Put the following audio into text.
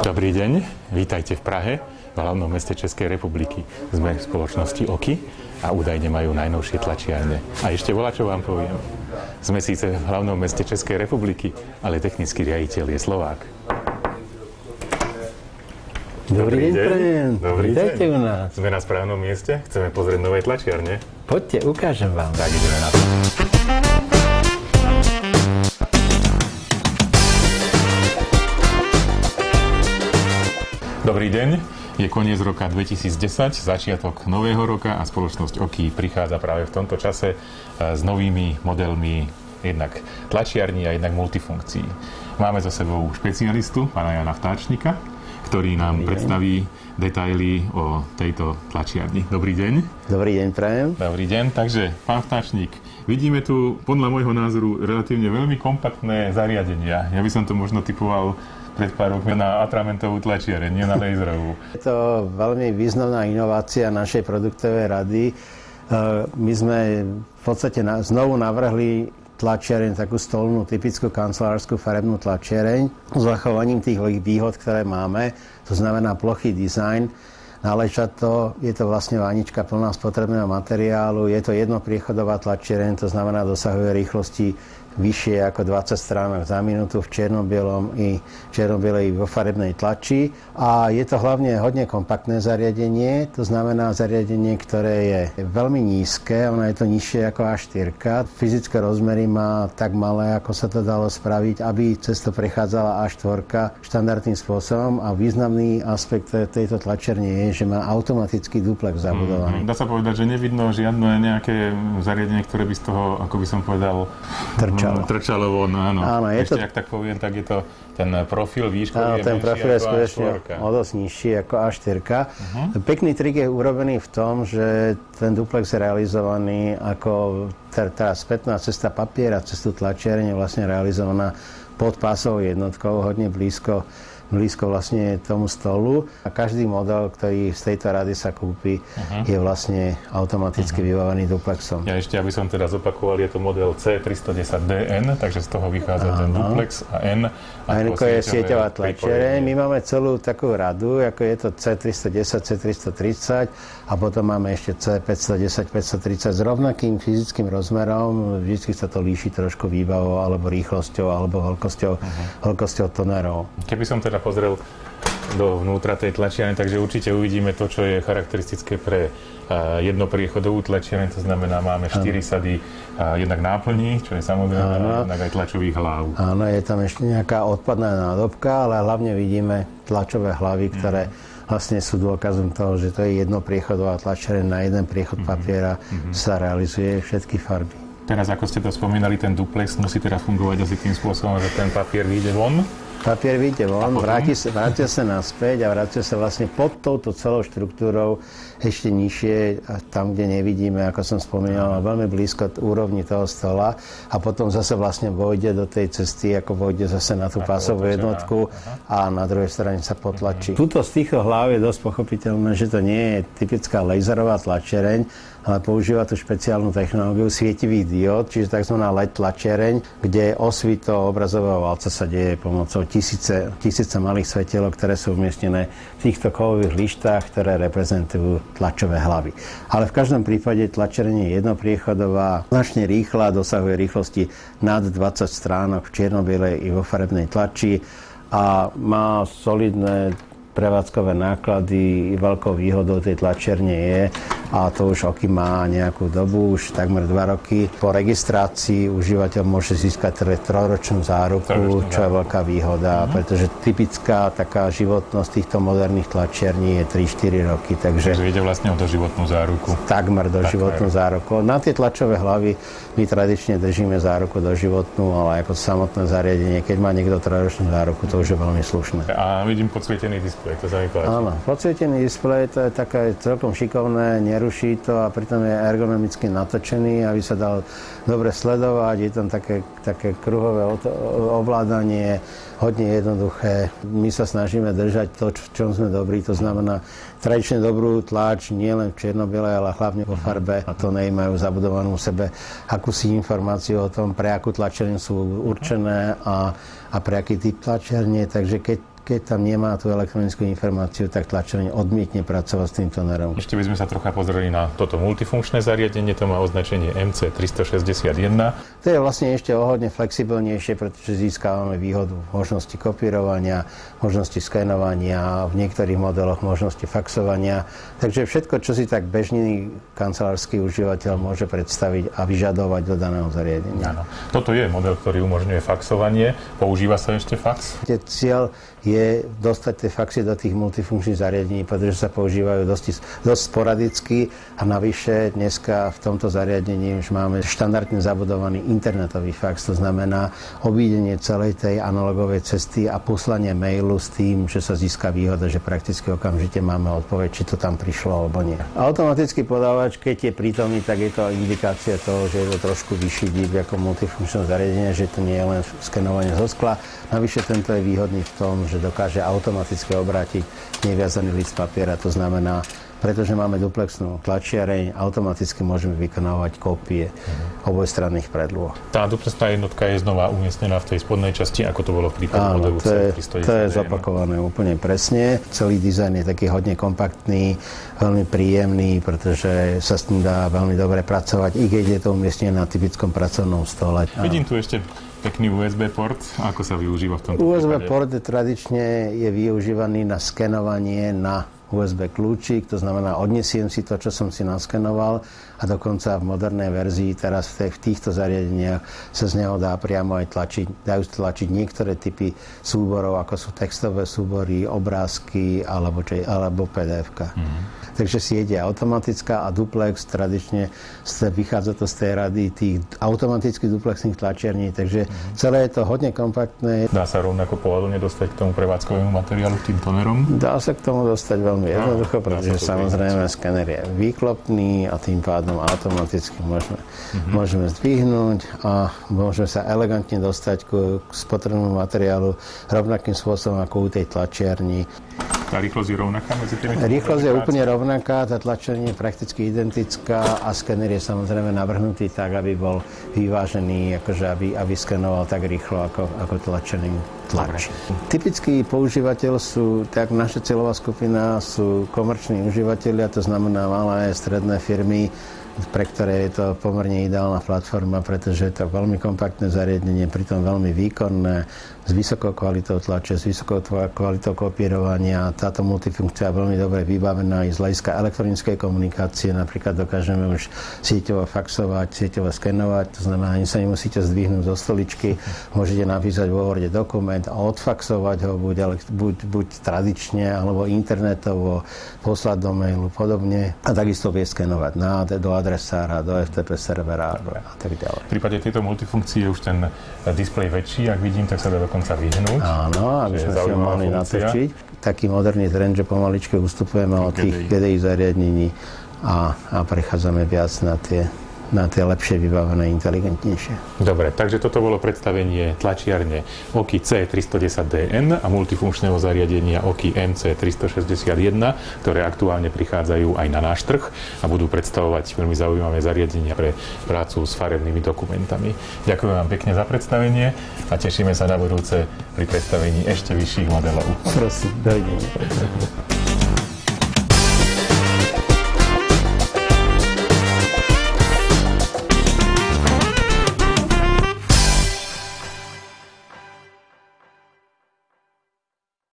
Dobrý deň, vítajte v Prahe, v hlavnom meste Českej republiky. Sme v spoločnosti Oki a údajne majú najnovšie tlačiarne. A ešte voľačo vám poviem. Sme síce v hlavnom meste Českej republiky, ale technický riaditeľ je Slovák. Dobrý deň, prajem. Vítajte u nás. Sme na správnom mieste, chceme pozrieť nové tlačiarne. Poďte, ukážem vám. Tak ideme na to. Dobrý deň, je koniec roka 2010, začiatok nového roka a spoločnosť Oki prichádza práve v tomto čase s novými modelmi jednak tlačiarní a jednak multifunkcií. Máme za sebou špecialistu, pána Jana Vtáčnika, ktorý nám predstaví detaily o tejto tlačiarni. Dobrý deň. Dobrý deň, prajem. Dobrý deň, takže pán Vtáčnik, vidíme tu podľa môjho názoru relatívne veľmi kompaktné zariadenia. Ja by som to možno typoval pred pár rokmi na atramentovú tlačiareň, nie na laserovú. Je to veľmi významná inovácia našej produktovej rady. My sme v podstate znovu navrhli tlačiareň, takú stolnú, typickú kancelárskú farebnú tlačiareň s zachovaním tých výhod, ktoré máme. To znamená plochý dizajn. Náležato, je to vlastne vanička plná spotrebného materiálu. Je to jednopriechodová tlačiareň, to znamená dosahuje rýchlosti vyššie ako 20 stránok za minútu v čierno-bielom i čierno-bielej vo farebnej tlači. A je to hlavne hodne kompaktné zariadenie, to znamená zariadenie, ktoré je veľmi nízke, ono je to nižšie ako A4. Fyzické rozmery má tak malé, ako sa to dalo spraviť, aby cez to prechádzala A4 štandardným spôsobom a významný aspekt tejto tlačiarne je, že má automatický duplex zabudovaný. Dá sa povedať, že nevidno žiadne nejaké zariadenie, ktoré by z toho, ako by som povedal, trčalo von, áno. Áno, ešte, ak tak poviem, tak je to ten profil výškový. Áno, ten profil je skutočne o dosť nižší ako A4. Pekný trik je urobený v tom, že ten duplex je realizovaný ako tá spätná cesta papiera cez tú tlačiareň je vlastne realizovaná pod pásovou jednotkou, hodne blízko vlastne tomu stolu a každý model, ktorý z tejto rady sa kúpi, je vlastne automaticky vybavený duplexom. Ja ešte, aby som teda zopakoval, je to model C310DN, takže z toho vychádza ten duplex a N. A N je sieťová tlačiareň. My máme celú takú radu, ako je to C310, C330 a potom máme ešte C510, 530 s rovnakým fyzickým rozmerom. Vždy sa to líši trošku výbavou alebo rýchlosťou alebo veľkosťou tonerov. Keby som teda pozrel dovnútra tej tlačiarne, takže určite uvidíme to, čo je charakteristické pre jednopriechodovú tlačiareň, to znamená, máme 4 sady jednak náplní, čo je samozrejme jednak aj tlačových hlav. Áno, je tam ešte nejaká odpadná nádobka, ale hlavne vidíme tlačové hlavy, ktoré vlastne sú dôkazom toho, že to je jednopriechodová tlačiareň, na jeden priechod papiera sa realizuje všetky farby. Teraz, ako ste to spomínali, ten duplex musí teda fungovať asi tým spôsobom, že ten papier vyjde von? Papier vyjde von, vráti sa naspäť a vráti sa vlastne pod touto celou štruktúrou ešte nižšie, tam, kde nevidíme, ako som spomínal, veľmi blízko úrovni toho stola a potom zase vlastne vojde do tej cesty, ako vojde zase na tú pásovú jednotku a na druhej strane sa potlačí. Tuto z týchto hlav je dosť pochopiteľné, že to nie je typická laserová tlačiareň, ale používa tú špeciálnu technológiu svietivých diód, čiže tzv. LED tlačiareň, kde osvito obrazového valca sa deje pomocou tisíce malých svetielok, ktoré sú umiestnené v týchto kovových lištách, ktoré reprezentujú tlačové hlavy. Ale v každom prípade tlačiareň je jednopriechodová, značne rýchla, dosahuje rýchlosti nad 20 stránok v čierno-bielej i vo farebnej tlači a má solidné prevádzkové náklady. Veľkou výhodou tej tlačiarne je, a to už Oki má nejakú dobu, už takmer 2 roky. Po registrácii užívateľ môže získať 3-ročnú záruku, čo je veľká výhoda, pretože typická taká životnosť týchto moderných tlačiarní je 3-4 roky. Takže ide vlastne o doživotnú záruku. Takmer doživotnú záruku. Na tie tlačové hlavy my tradične držíme záruku doživotnú, ale ako samotné zariadenie, keď má niekto 3-ročnú záruku, to už je veľmi slušné. A vidím podsvietený displej, to sa mi páči. Áno, podsvietený displej, to je také celkom šikovné, neruší to a pritom je ergonomicky natočený, aby sa dal dobre sledovať. Je tam také kruhové ovládanie, hodne jednoduché. My sa snažíme držať to, v čom sme dobrí, to znamená tradične dobrú tlač, nie len v čierno-bielej, ale hlavne vo farbe. A to nemajú zabudovanú v sebe akúsi informáciu o tom, pre akú tlačeň sú určené a pre aký typ tlačiarne. Takže keď tam nemá tú elektronickú informáciu, tak tlačeň odmietne pracovať s tým tonerom. Ešte by sme sa trocha pozreli na toto multifunkčné zariadenie, to má označenie MC361. To je vlastne ešte o hodne flexibilnejšie, pretože získavame výhodu možnosti kopírovania, možnosti skenovania, v niektorých modeloch možnosti faxovania. Takže všetko, čo si tak bežný kancelársky užívateľ môže predstaviť a vyžadovať do daného zariadenia. Áno. Toto je model, ktorý umožňuje faxovanie. Používa sa ešte fax? Cieľ je dostať tie faxy do tých multifunkčných zariadení, pretože sa používajú dosť sporadicky a navyše dneska v tomto zariadení už máme štandardne zabudovaný internetový fax, to znamená obídenie celej tej analogovej cesty a poslanie mailu s tým, že sa získa výhoda, že prakticky okamžite máme odpoveď, či to tam prišlo alebo nie. Automatický podávač, keď je prítomný, tak je to indikácia toho, že je to trošku vyšší DIP ako multifunkčné zariadenie, že to nie je len skenovanie zo skla. Navyše tento je výhodný v tom, že dokáže automaticky obrátiť neviazaný list papiera. To znamená, pretože máme duplexnú tlačiareň, automaticky môžeme vykonávať kópie obojstranných predlôh. Tá duplexná jednotka je znova umiestnená v tej spodnej časti, ako to bolo v prípade modelu C310. To je zopakované úplne presne. Celý dizajn je taký hodne kompaktný, veľmi príjemný, pretože sa s tým dá veľmi dobre pracovať, i keď je to umiestnené na typickom pracovnom stole. Vidím tu ešte pekný USB port. Ako sa využíva v tomto USB prípade? port tradične je využívaný na skenovanie na USB kľúčik, to znamená odnesiem si to, čo som si naskenoval a dokonca v modernej verzii teraz v týchto zariadeniach sa z neho dá priamo aj dajú tlačiť niektoré typy súborov, ako sú textové súbory, obrázky alebo PDF-ka. Takže sieť je automatická a duplex tradične vychádza to z tej rady tých automatických duplexných tlačiarní, takže celé je to hodne kompaktné. Dá sa rovnako pohodlne dostať k tomu prevádzkovému materiálu, k tým tonerom? Dá sa k tomu dostať veľmi jednoducho, pretože samozrejme skener je výklopný a tým pádom automaticky môžeme zdvihnúť a môžeme sa elegantne dostať k spotrebnému materiálu rovnakým spôsobom ako u tej tlačiarni. Tá rýchlosť je rovnaká medzi tými? Rýchlosť je úplne rovnaká, tá tlačenie je prakticky identická a skener je samozrejme navrhnutý tak, aby bol vyvážený, akože aby skenoval tak rýchlo, ako tlačený tlač. Typický používateľ sú, tak naša cieľová skupina sú komerční užívateľia, to znamená malé stredné firmy, pre ktoré je to pomerne ideálna platforma, pretože je to veľmi kompaktné zariadenie, pritom veľmi výkonné, s vysokou kvalitou tlače, s vysokou kvalitou kopírovania. Táto multifunkcia je veľmi dobre vybavená aj z hľadiska elektronickej komunikácie. Napríklad dokážeme už sieťovo faxovať, sieťovo skenovať, to znamená, ani sa nemusíte zdvihnúť zo stoličky, môžete napísať vo Worde dokument a odfaxovať ho buď tradične, alebo internetovo, poslať do mailu, podobne. A takisto vie skenovať do adresára, do FTP servera a tak ďalej. V prípade tejto multifunkcie je už ten displej väčší, ak vidím, tak sa dá dokonca vyhnúť. Áno, aby sme si ho mohli natočiť. Taký moderný trend, že pomaličky ustupujeme od tých GDI zariadení a prechádzame viac na tie lepšie vybavené, inteligentnejšie. Dobre, takže toto bolo predstavenie tlačiarne Oki C310DN a multifunkčného zariadenia Oki MC361, ktoré aktuálne prichádzajú aj na náš trh a budú predstavovať veľmi zaujímavé zariadenia pre prácu s farebnými dokumentami. Ďakujem vám pekne za predstavenie a tešíme sa na budúce pri predstavení ešte vyšších modelov. Prosím, dovidenia.